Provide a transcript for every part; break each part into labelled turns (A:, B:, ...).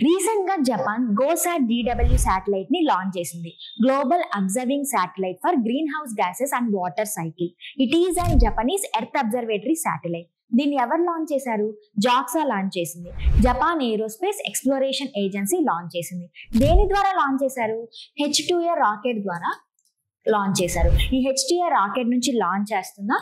A: Recent గా Japan గోసాట్ DW satellite ని launch చేసింది. Global observing satellite for green house gases and water cycle. It is and Japanese earth observatory satellite. దీన్ని ఎవరు launch చేశారు? JAXA launch చేసింది. Japan aerospace exploration agency launch చేసింది. దేని ద్వారా లాంచ్ చేశారు? H2A రాకెట్ ద్వారా లాంచ్ చేశారు. ఈ H2A రాకెట్ నుంచి లాంచ్ చేస్తున్న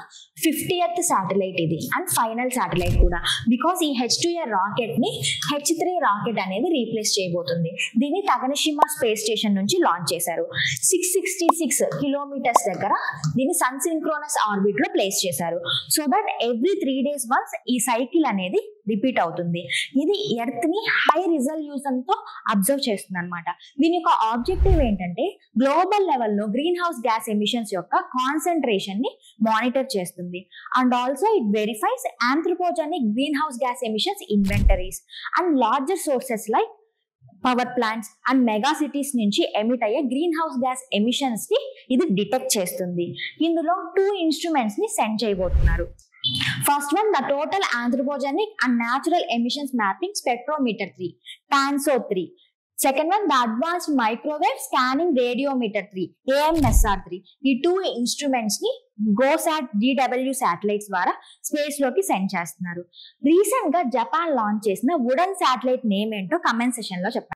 A: 50th శాటిలైట్ ఇది అండ్ ఫైనల్ శాటిలైట్ కూడా. బికాస్ ఈ H2A రాకెట్ ని H3 రాకెట్ అనేది రీప్లేస్ చేయబోతుంది. దీన్ని తగనషిమా స్పేస్ స్టేషన్ నుంచి లాంచ్ చేశారు. 666 కిలోమీటర్స్ దగ్గర దీన్ని సన్ సింక్రోనస్ ఆర్బిట్ లో ప్లేస్ చేశారు. So that every 3 days once ఈ సైకిల్ అనేది రిపీట్ అవుతుంది. ఇది ఎర్త్ ని హై రిజల్యూషన్ తో అబ్జర్వ్ చేస్తుంది అనమాట. దీని యొక్క ఆబ్జెక్టివ్ ఏంటంటే గ్లోబల్ లెవెల్లో గ్రీన్ హౌస్ గ్యాస్ ఎమిషన్స్ యొక్క కాన్సన్ట్రేషన్ ని మానిటర్ చేస్తుంది. And also it verifies anthropogenic green house gas emissions inventories and larger sources like power plants and mega cities నుంచి ఎమిట్ అయ్యే గ్రీన్ హౌస్ గ్యాస్ ఎమిషన్స్ ని ఇది detect చేస్తుంది. ఇందులో 2 instruments ని సెండ్ చేయబోతున్నారు. First one, the total anthropogenic and natural emissions mapping spectrometer 3, TANSO 3. Second one, the advanced microwave scanning radiometer 3, AMSR 3. ఈ 2 instruments ని గోసాట్ DW శాటిలైట్స్ ద్వారా స్పేస్ లోకి సెండ్ చేస్తున్నారు. రీసెంట్ గా జపాన్ లాంచ్ చేసిన వుడెన్ శాటిలైట్ నేమ్ ఏంటో comment session లో చెప్పండి.